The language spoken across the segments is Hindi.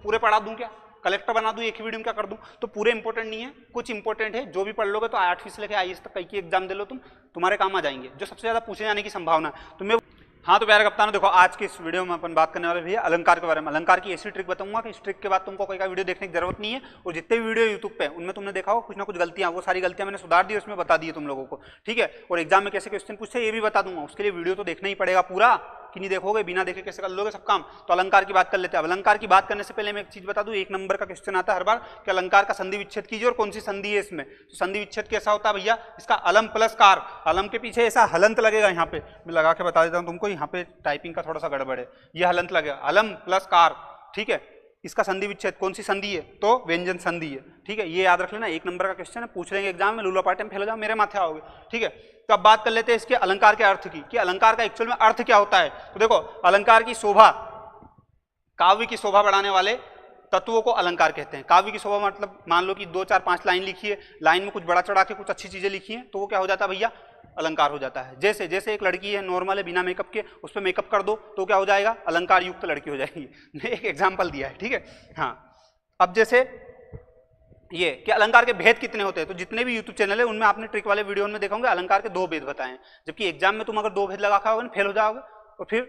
पूरे पढ़ा दूं क्या, कलेक्टर बना दूं एक ही वीडियो में क्या कर दूं? तो पूरे इंपॉर्टेंट नहीं है, कुछ इंपॉर्टेंट है, जो भी पढ़ लोगे तो 8वीं से लेकर IAS तक कई की एग्जाम दे लो तुम, तुम्हारे काम आ जाएंगे, जो सबसे ज्यादा पूछे जाने की संभावना है। तो मैं हाँ तो प्यारे कप्तानों देखो आज के इस वीडियो में अपन बात करने वाले भैया अलंकार के बारे में। अलंकार की ऐसी ट्रिक बताऊंगा कि इस ट्रिक के बाद तुमको कोई का वीडियो देखने की जरूरत नहीं है, और जितने भी वीडियो यूट्यूब पे उनमें तुमने देखा हो कुछ ना कुछ गलतियां, वो सारी गलतियां मैंने सुधार दी, उसमें बता दी तुम लोगों को, ठीक है। और एग्जाम में कैसे क्वेश्चन पूछते हैं ये भी बता दूंगा, उसके लिए वीडियो तो देखना ही पड़ेगा पूरा, कि नहीं देखोगे बिना देखे कैसे कर लोगे सब काम। तो अलंकार की बात कर लेते हैं। अलंकार की बात करने से पहले मैं एक चीज बता दूं, 1 नंबर का क्वेश्चन आता है हर बार कि अलंकार का संधि विच्छेद कीजिए और कौन सी संधि है इसमें। तो संधि विच्छेद कैसा होता है भैया, इसका अलम प्लस कार, अलम के पीछे ऐसा हलंत लगेगा, यहाँ पे मैं लगा के बता देता हूँ तुमको, यहाँ पे टाइपिंग का थोड़ा सा गड़बड़ है, ये हलंत लगेगा अलम प्लस कार, ठीक है। इसका संधि विच्छेद कौन सी संधि है, तो व्यंजन संधि है, ठीक है। ये याद रख लेना, 1 नंबर का क्वेश्चन है, पूछ लेंगे एग्जाम में, लूला पाटे में फेल हो जाओ मेरे माथे आओगे, ठीक है। तो अब बात कर लेते हैं इसके अलंकार के अर्थ की, कि अलंकार का एक्चुअल में अर्थ क्या होता है। तो देखो अलंकार की शोभा, काव्य की शोभा बढ़ाने वाले तत्वों को अलंकार कहते हैं। काव्य की शोभा मतलब मान लो कि 2 4 5 लाइन लिखी है, लाइन में कुछ बड़ा चढ़ा के कुछ अच्छी चीजें लिखी हैं, तो वो क्या हो जाता है भैया, अलंकार हो जाता है। जैसे जैसे एक लड़की है नॉर्मल है बिना मेकअप के, उस पर मेकअप कर दो तो क्या हो जाएगा, अलंकार युक्त लड़की हो जाएगी। मैं एक एग्जाम्पल दिया है, ठीक है। हाँ अब जैसे ये कि अलंकार के भेद कितने होते हैं, तो जितने भी यूट्यूब चैनल है उनमें आपने ट्रिक वाले वीडियो में देखोगे अलंकार के 2 भेद बताएं, जबकि एग्जाम में तुम अगर 2 भेद लगा खाओगे फेल हो जाओगे और फिर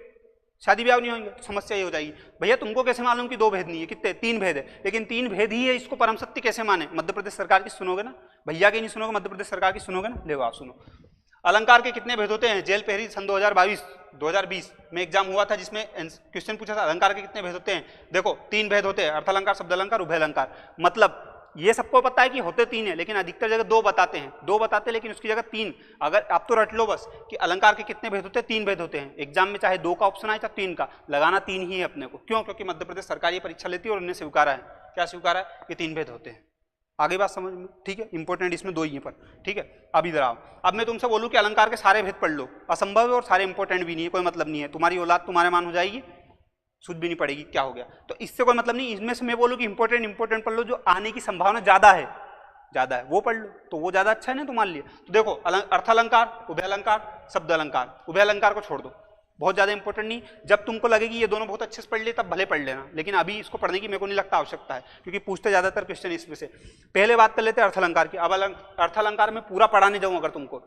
शादी ब्याह नहीं होंगे, तो समस्या ये हो जाएगी। भैया तुमको कैसे मालूम कि 2 भेद नहीं है, कितने 3 भेद है, लेकिन 3 भेद ही है, इसको परम सत्य कैसे माने। मध्य प्रदेश सरकार की सुनोगे ना, भैया की नहीं सुनोगे, मध्य प्रदेश सरकार की सुनोगे ना, ले आप सुनो। अलंकार के कितने भेद होते हैं, जेल पहरी सन 2020 में एग्जाम हुआ था जिसमें क्वेश्चन पूछा था अलंकार के कितने भेद होते हैं। देखो 3 भेद होते हैं, अर्थालंकार, शब्दालंकार, उभय अलंकार। मतलब ये सबको पता है कि होते 3 है, लेकिन अधिकतर जगह 2 बताते हैं, 2 बताते हैं, लेकिन उसकी जगह 3। अगर आप तो रट लो बस कि अलंकार के कितने भेद होते हैं, 3 भेद होते हैं। एग्जाम में चाहे 2 का ऑप्शन आए चाहे 3 का, लगाना 3 ही है अपने को। क्यों, क्योंकि मध्य प्रदेश सरकार ये परीक्षा लेती है और उन्हें स्वीकारा है। क्या स्वीकारा है, कि 3 भेद होते हैं। आगे बात समझ में, ठीक है। इंपॉर्टेंट इसमें 2 ही है पर, ठीक है। अब इधर आओ, अब मैं तुमसे बोलूं कि अलंकार के सारे भेद पढ़ लो, असंभव है और सारे इंपॉर्टेंट भी नहीं है, कोई मतलब नहीं है, तुम्हारी औलाद तुम्हारे मान हो जाएगी, सूझ भी नहीं पड़ेगी क्या हो गया, तो इससे कोई मतलब नहीं। इसमें से मैं बोलूं कि इंपॉर्टेंट पढ़ लो, जो आने की संभावना ज्यादा है वो पढ़ लो, तो वो ज्यादा अच्छा है ना तुम्हारे लिए। तो देखो अर्थालंकार, उभय अलंकार, शब्द अलंकार। उभय अलंकार को छोड़ दो, बहुत ज्यादा इंपॉर्टेंट नहीं। जब तुमको लगेगी ये दोनों बहुत अच्छे से पढ़ लिए तब भले पढ़ लेना, लेकिन अभी इसको पढ़ने की मेरे को नहीं लगता आवश्यकता है, क्योंकि पूछते ज्यादातर क्वेश्चन इसमें से। पहले बात कर लेते हैं अर्थालंकार की। अब अर्थालंकार में पूरा पढ़ाने जाऊं अगर तुमको,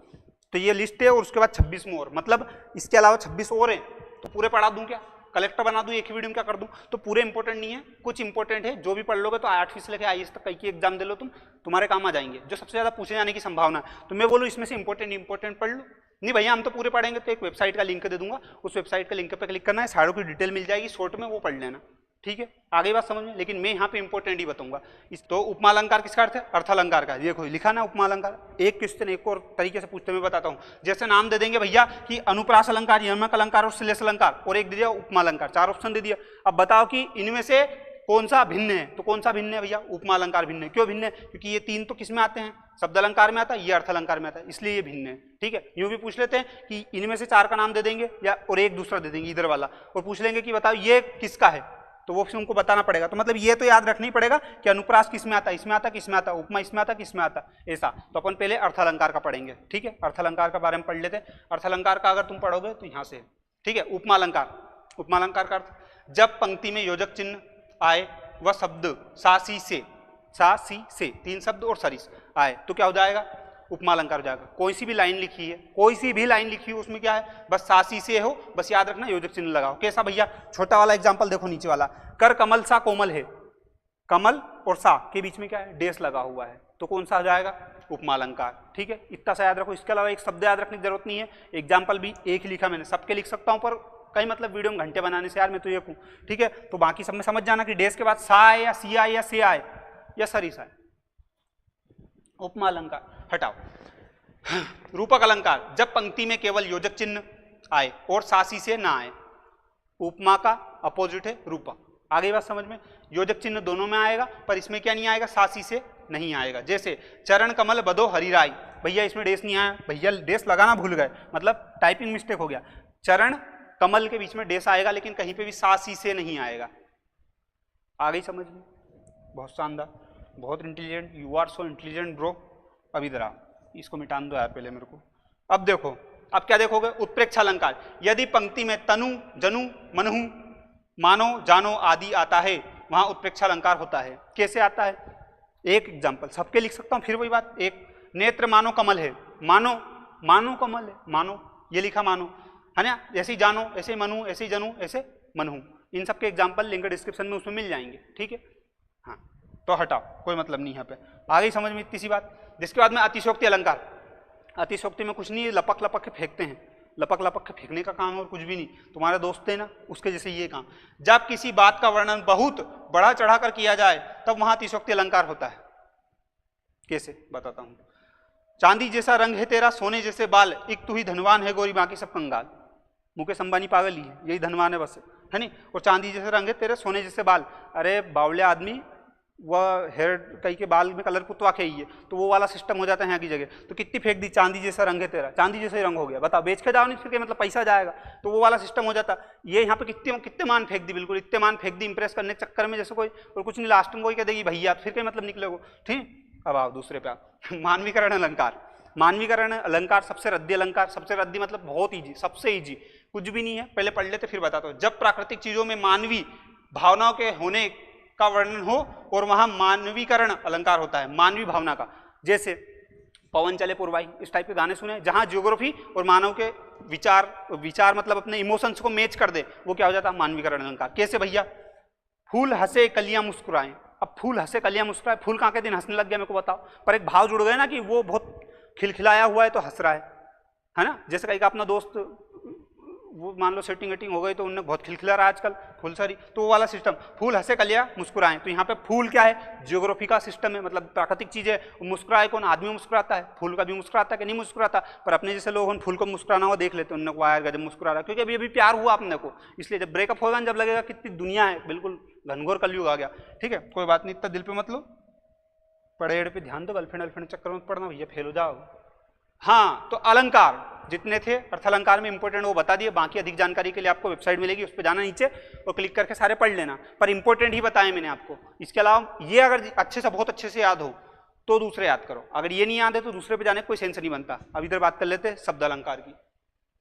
तो ये लिस्ट है और उसके बाद 26 में और, मतलब इसके अलावा 26 और है, तो पूरे पढ़ा दूं क्या, कलेक्टर बना दूं एक ही वीडियो में क्या कर दूं? तो पूरे इंपॉर्टेंट नहीं है, कुछ इंपॉर्टेंट है, जो भी पढ़ लोगे तो 8वीं से लेकर IAS तक कई की एग्जाम दे लो तुम, तुम्हारे काम आ जाएंगे, जो सबसे ज्यादा पूछे जाने की संभावना है। तो मैं बोलूं इसमें से इंपॉर्टेंट पढ़ लो। नहीं भैया हम तो पूरे पढ़ेंगे, तो एक वेबसाइट का लिंक दे दूंगा, उस वेबसाइट के लिंक पे क्लिक करना है, सारों की डिटेल मिल जाएगी शॉर्ट में, वो पढ़ लेना, ठीक है। आगे बात समझ में, लेकिन मैं यहाँ पे इंपॉर्टेंट ही बताऊंगा। इस तो उपमा अलंकार किसका अर्थ है, अर्थालंकार का। देखो लिखा ना उपमा अलंकार। एक क्वेश्चन एक और तरीके से पूछते मैं बताता हूँ। जैसे नाम दे देंगे भैया कि अनुप्रास अलंकार, यमक अलंकार और श्लेष अलंकार, और एक दे दिया उपमा अलंकार, 4 ऑप्शन दे दिया। अब बताओ कि इनमें से कौन सा भिन्न है, तो कौन सा भिन्न है भैया, उपमा अलंकार भिन्न है। क्यों भिन्न है, क्योंकि ये 3 तो किस में आते हैं, शब्द अलंकार में आता है, ये अर्थालंकार में आता है, इसलिए ये भिन्न है, ठीक है। यूं भी पूछ लेते हैं कि इनमें से 4 का नाम दे देंगे या और एक दूसरा दे देंगे इधर वाला, और पूछ लेंगे कि बताओ ये किसका है, तो वो फिर उनको बताना पड़ेगा। तो मतलब ये तो याद रखना ही पड़ेगा कि अनुप्रास किस में आता है, इसमें आता, किस में आता, उपमा इसमें आता, किस में आता, ऐसा। तो अपन पहले अर्थालंकार का पढ़ेंगे, ठीक है। अर्थालंकार का बारे में पढ़ लेते हैं। अर्थालंकार का अगर तुम पढ़ोगे तो यहाँ से, ठीक है। उपमा अलंकार, उपमा अलंकार का अर्थ, जब पंक्ति में योजक चिन्ह आए वह शब्द सा सी से 3 शब्द और सरिस आए तो क्या हो जाएगा, उपमा अलंकार हो जाएगा। कोई सी भी लाइन लिखी है, कोई सी भी लाइन लिखी हो, उसमें क्या है, बस सा सी से हो, बस याद रखना योजक चिन्ह लगाओ। कैसा भैया, छोटा वाला एग्जांपल देखो नीचे वाला, कर कमल सा कोमल है, कमल और सा के बीच में क्या है, डेस लगा हुआ है, तो कौन सा हो जाएगा, उपमा अलंकार, ठीक है। इतना सा याद रखो। इसके अलावा एक शब्द याद रखने की जरूरत नहीं है, एग्जाम्पल भी एक ही लिखा मैंने, सबके लिख सकता हूँ, पर कई मतलब वीडियो में घंटे बनाने से यार मैं तो ये कहूँ, ठीक है। तो बाकी सब में समझ जाना कि डेस के बाद सा आए या सी आए या से आए या सरिस आए, उपमा अलंकार हटाओ। रूपक अलंकार, जब पंक्ति में केवल योजक चिन्ह आए और सासी से ना आए, उपमा का अपोजिट है रूपक। आगे बात समझ में, योजक चिन्ह दोनों में आएगा, पर इसमें क्या नहीं आएगा, सासी से नहीं आएगा। जैसे चरण कमल बदो हरिराय, भैया इसमें डेस नहीं आया, भैया डेस लगाना भूल गए, मतलब टाइपिंग मिस्टेक हो गया। चरण कमल के बीच में डेस आएगा, लेकिन कहीं पे भी सासी से नहीं आएगा। आ गई समझ में, बहुत शानदार, बहुत intelligent, you are so intelligent bro. अब इधर आओ, इसको मिटान दो यार पहले मेरे को। अब देखो, अब क्या देखोगे, उत्प्रेक्षा अलंकार, यदि पंक्ति में तनु जनु मनहु मानो जानो आदि आता है वहां उत्प्रेक्षा अलंकार होता है। कैसे आता है? एक एग्जाम्पल सबके लिख सकता हूं, फिर वही बात। एक नेत्र मानो कमल है, मानो कमल है, मानो ये लिखा मानो, है ना। जैसे ही जानो ऐसे ही मनु, ऐसे ही जनू, ऐसे मनहू। इन सब के एग्जाम्पल लिंक डिस्क्रिप्शन में उसमें मिल जाएंगे, ठीक है। हाँ तो हटाओ, कोई मतलब नहीं यहाँ पे, आगे समझ में इतनी सी बात। जिसके बाद में अतिशयोक्ति अलंकार। अतिशयोक्ति में कुछ नहीं, लपक लपक के फेंकते हैं, लपक लपक के फेंकने का काम है और कुछ भी नहीं। तुम्हारे दोस्त है ना, उसके जैसे ये काम। जब किसी बात का वर्णन बहुत बढ़ा चढ़ा कर किया जाए तब वहां अतिशयोक्ति अलंकार होता है। कैसे बताता हूं। चांदी जैसा रंग है तेरा, सोने जैसे बाल, एक तू ही धनवान है गोरी, बाकी सब कंगाल। मुकेश अंबानी पागल ही है, यही धनवान है बस, है नहीं। और चांदी जैसे रंग है तेरे, सोने जैसे बाल, अरे बावले आदमी वह हेयर कई के बाल में कलर पुतवा के ही है, तो वो वाला सिस्टम हो जाता है यहाँ की जगह। तो कितनी फेंक दी, चांदी जैसा रंग है तेरा, चांदी जैसा ही रंग हो गया, बताओ बेच के जाओ नहीं फिर के मतलब पैसा जाएगा, तो वो वाला सिस्टम हो जाता। ये यहाँ पे कितने मान फेंक दी, बिल्कुल इतने मान फेंक दी इंप्रेस करने के चक्कर में, जैसे कोई और कुछ नहीं, लास्ट में कोई कह देगी भैया, फिर के मतलब निकले वो, ठीक। अब आओ दूसरे पे आप, मानवीकरण अलंकार। मानवीकरण अलंकार सबसे रद्दी अलंकार। सबसे रद्दी मतलब बहुत ईजी, सबसे ईजी, कुछ भी नहीं है, पहले पढ़ लेते फिर बताता हूँ। जब प्राकृतिक चीजों में मानवी भावनाओं के होने का वर्णन हो और वहां मानवीकरण अलंकार होता है, मानवी भावना का। जैसे पवन चले पुरवाई, इस टाइप के गाने सुने, जहां जियोग्राफी और मानव के विचार मतलब अपने इमोशंस को मैच कर दे, वो क्या हो जाता है, मानवीकरण अलंकार। कैसे भैया, फूल हंसे कलियां मुस्कुराएं। अब फूल हंसे कलियां मुस्कुराए, फूल कहाँ के दिन हंसने लग गया मेरे को बताओ, पर एक भाव जुड़ गया ना कि वो बहुत खिलखिलाया हुआ है तो हंस रहा है ना। जैसे कहीं का अपना दोस्त, वो मान लो सेटिंग वेटिंग हो गई तो उन्हें बहुत खिलखिला रहा है आजकल, फुल सारी, तो वो वाला सिस्टम, फूल हंसे कलियां मुस्कुराएं। तो यहाँ पे फूल क्या है, जियोग्राफी का सिस्टम है, मतलब प्राकृतिक चीज है। मुस्कुराए कौन, आदमी मुस्कुराता है, फूल का भी मुस्कुराता है कि नहीं मुस्कुराता, पर अपने जैसे लोग फूल को मुस्कुराना हुआ देख लेते हैं, उन्होंने यार गजब मुस्कुरा रहा है, क्योंकि अभी प्यार हुआ अपने को, इसलिए जब ब्रेकअप होगा जब लगेगा कितनी दुनिया है, बिल्कुल घनघोर कलयुग आ गया, ठीक है। कोई बात नहीं, इतना दिल पे मत लो, पढ़े पे ध्यान दो, गर्लफ्रेंड वर्लफ्रेंड चक्कर में पढ़ना भैया, फेल हो जाओ। हाँ तो अलंकार जितने थे अर्थ अलंकार में इंपॉर्टेंट वो बता दिए, बाकी अधिक जानकारी के लिए आपको वेबसाइट मिलेगी, उस पर जाना नीचे और क्लिक करके सारे पढ़ लेना, पर इंपॉर्टेंट ही बताए मैंने आपको। इसके अलावा ये अगर अच्छे से बहुत अच्छे से याद हो तो दूसरे याद करो, अगर ये नहीं याद है तो दूसरे पे जाने का कोई सेंस नहीं बनता। अब इधर बात कर लेते हैं शब्द अलंकार की,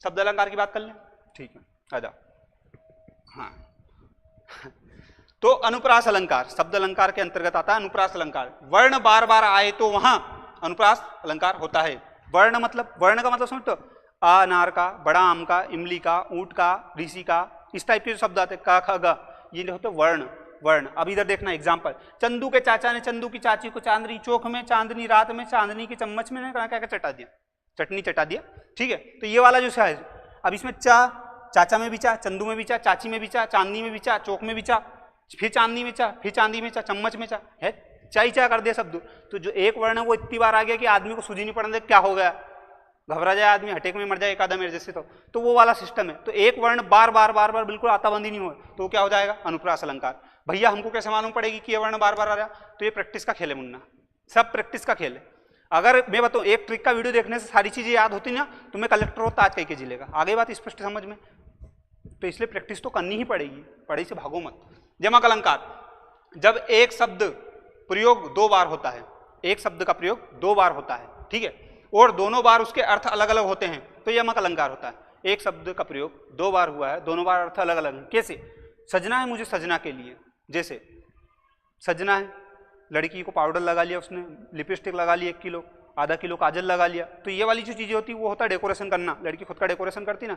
शब्द अलंकार की बात कर लें, ठीक है आ जाओ। हाँ तो अनुप्रास अलंकार शब्द अलंकार के अंतर्गत आता है। अनुप्रास अलंकार, वर्ण बार बार आए तो वहां अनुप्रास अलंकार होता है। वर्ण मतलब, वर्ण का मतलब समझते हो, अनार का, बड़ा आम का, इमली का, ऊंट का, ऋषि का, इस टाइप के जो शब्द आते हैं, का ख ग, ये होते वर्ण। वर्ण अब इधर देखना एग्जाम्पल, चंदू के चाचा ने चंदू की चाची को चांदनी चौक में, चांदनी रात में, चांदनी की चम्मच में क्या क्या चटा दिया, चटनी चटा दिया, ठीक है। तो ये वाला जो है, अब इसमें चाचा में भी चा, चंदू में भी चा, चाची में भी चा, चांदनी में भी चा, चौक में भी चा, फिर चांदनी में चा, फिर चांदी में चा, चम्मच में चा, है चाई चा कर दिया शब्द। तो जो एक वर्ण है वो इतनी बार आ गया कि आदमी को सूझी नहीं पड़ने, क्या हो गया, घबरा जाए आदमी, हटेक में मर जाए एक आधा मेरे जैसे, तो वो वाला सिस्टम है। तो एक वर्ण बार बार बार बार बिल्कुल आताबंदी नहीं हो तो क्या हो जाएगा, अनुप्रास अलंकार। भैया हमको कैसे मालूम पड़ेगी कि ये वर्ण बार बार आ रहा, तो ये प्रैक्टिस का खेल है मुन्ना, सब प्रैक्टिस का खेल है। अगर मैं बताऊं एक ट्रिक का वीडियो देखने से सारी चीजें याद होती ना, तो मैं कलेक्टर होता आज कहीं के जिलेगा, आगे बात स्पष्ट समझ में। तो इसलिए प्रैक्टिस तो करनी ही पड़ेगी, पढ़ाई से भागो मत। जमक अलंकार, जब एक शब्द प्रयोग दो बार होता है, एक शब्द का प्रयोग दो बार होता है, ठीक है, और दोनों बार उसके अर्थ अलग अलग होते हैं, तो यह यमक अलंकार होता है। एक शब्द का प्रयोग दो बार हुआ है, दोनों बार अर्थ अलग अलग है। कैसे, सजना है मुझे सजना के लिए, जैसे सजना है, लड़की को पाउडर लगा लिया उसने, लिपस्टिक लगा ली 1 किलो, आधा किलो काजल लगा लिया, तो ये वाली जो चीजें होती है वो होता है डेकोरेशन करना, लड़की खुद का डेकोरेशन करती ना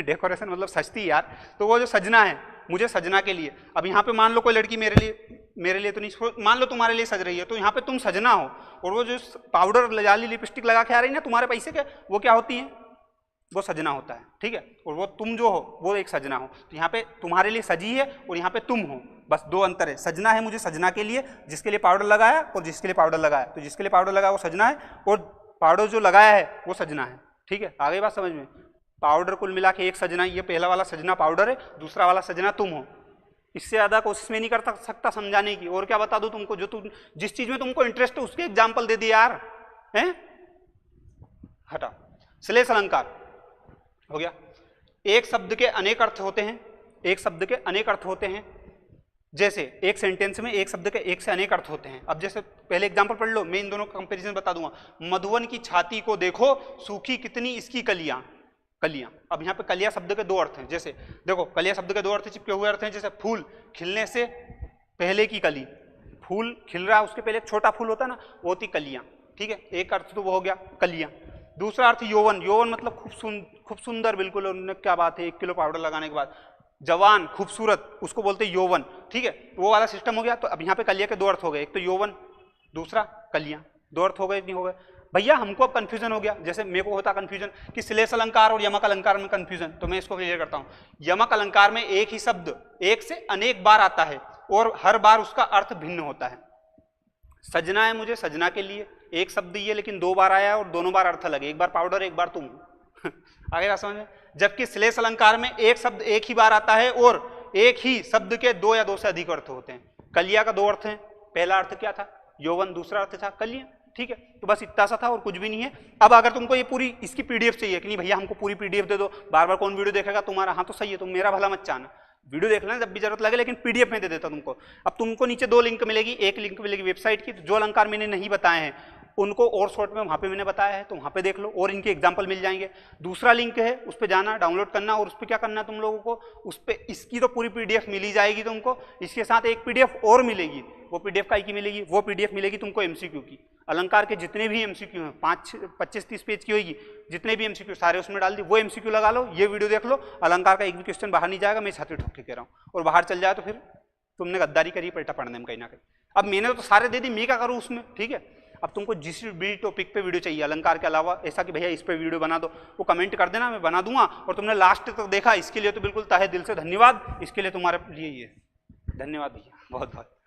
डेकोरेशन मतलब सजती यार, तो वो जो सजना है मुझे सजना के लिए। अब यहाँ पे मान लो कोई लड़की मेरे लिए तो नहीं, मान लो तुम्हारे लिए सज रही है, तो यहाँ पे तुम सजना हो, और वो जो पाउडर लजाली लिपस्टिक लगा के आ रही है ना तुम्हारे पैसे के, वो क्या होती है, वो सजना होता है, ठीक है। और वो तुम जो हो वो एक सजना हो, तो यहाँ पे तुम्हारे लिए सजी है और यहाँ पे तुम हो, बस दो अंतर है। सजना है मुझे सजना के लिए, जिसके लिए पाउडर लगाया और जिसके लिए पाउडर लगाया, तो जिसके लिए पाउडर लगाया वो सजना है, और पाउडर जो लगाया है वो सजना है, ठीक है। आगे बात समझ में, पाउडर कुल मिला के एक सजना, ये पहला वाला सजना पाउडर है, दूसरा वाला सजना तुम हो। इससे ज्यादा कोशिश में नहीं कर सकता समझाने की, और क्या बता दूं तुमको, जो तुम जिस चीज में तुमको इंटरेस्ट है उसके एग्जाम्पल दे दिए यार, हैं। हटा, श्लेष अलंकार हो गया, एक शब्द के अनेक अर्थ होते हैं, एक शब्द के अनेक अर्थ होते हैं, जैसे एक सेंटेंस में एक शब्द के एक से अनेक अर्थ होते हैं। अब जैसे पहले एग्जांपल पढ़ लो, मैं इन दोनों का कंपैरिजन बता दूंगा। मधुवन की छाती को देखो, सूखी कितनी इसकी कलियां, कलियां। अब यहाँ पे कलियां शब्द के दो अर्थ हैं, जैसे देखो कलियां शब्द के दो अर्थ चिपके हुए अर्थ हैं, जैसे फूल खिलने से पहले की कली, फूल खिल रहा है उसके पहले एक छोटा फूल होता है ना, वो होती कलियां, ठीक है। एक अर्थ तो वो हो गया कलियां। दूसरा अर्थ यौवन, यौवन मतलब खूब सुंदर, बिल्कुल उन्होंने क्या बात है 1 किलो पाउडर लगाने के बाद जवान खूबसूरत, उसको बोलते हैं यौवन, ठीक है। वो वाला सिस्टम हो गया। तो अब यहाँ पे कलिया के 2 अर्थ हो गए, एक तो यौवन, दूसरा कलियां, 2 अर्थ हो गए, नहीं हो गए भैया? हमको अब कंफ्यूजन हो गया, जैसे मेरे को होता कंफ्यूजन कि श्लेष अलंकार और यमक अलंकार में कंफ्यूजन, तो मैं इसको क्लियर करता हूँ। यमक अलंकार में एक ही शब्द एक से अनेक बार आता है और हर बार उसका अर्थ भिन्न होता है। सजना है मुझे, सजना के लिए एक शब्द ये, लेकिन 2 बार आया और दोनों बार अर्थ अलग है, एक बार पाउडर एक बार तुम आगे बात समझ में। जबकि श्लेष अलंकार में एक शब्द एक ही बार आता है और एक ही शब्द के 2 या 2 से अधिक अर्थ होते हैं। कलिया का 2 अर्थ हैं, पहला अर्थ क्या था यौवन, दूसरा अर्थ था कलियां, ठीक है। तो बस इतना सा था और कुछ भी नहीं है। अब अगर तुमको ये पूरी इसकी पीडीएफ चाहिए कि नहीं भैया हमको पूरी पीडीएफ दे दो, बार बार कौन वीडियो देखेगा तुम्हारा, हाँ तो सही है, तुम मेरा भला मत चाहना, वीडियो देख लेना जब भी जरूरत लगे, लेकिन पीडीएफ में दे देता तुमको। अब तुमको नीचे 2 लिंक मिलेगी, एक लिंक मिलेगी वेबसाइट की, जो अलंकार मैंने नहीं बताए हैं उनको और शॉर्ट में वहाँ पे मैंने बताया है, तो वहाँ पे देख लो और इनके एग्जाम्पल मिल जाएंगे। दूसरा लिंक है, उस पर जाना, डाउनलोड करना और उस पर क्या करना है तुम लोगों को, उस पर इसकी तो पूरी पीडीएफ मिल ही जाएगी तुमको, इसके साथ एक पीडीएफ और मिलेगी। वो पीडीएफ का की मिलेगी, वो पीडीएफ मिलेगी तुमको एमसीक्यू की, अलंकार के जितने भी एमसीक्यू हैं 25-30 पेज की होगी, जितने भी एमसीक्यू सारे उसमें डाल दी, वो एमसीक्यू लगा लो, ये वीडियो देख लो, अलंकार का एक भी क्वेश्चन बाहर नहीं जाएगा, मैं छाती ठोक के कह रहा हूँ, और बाहर चल जाए तो फिर तुमने गद्दारी करी पलटा पढ़ने में कहीं ना कहीं। अब मैंने तो सारे दे दी, मैं क्या करूँ उसमें, ठीक है। अब तुमको जिस भी टॉपिक पे वीडियो चाहिए अलंकार के अलावा, ऐसा कि भैया इस पे वीडियो बना दो, वो कमेंट कर देना, मैं बना दूंगा। और तुमने लास्ट तक देखा, इसके लिए तो बिल्कुल तहे दिल से धन्यवाद, इसके लिए तुम्हारे लिए ये धन्यवाद भैया, बहुत बहुत।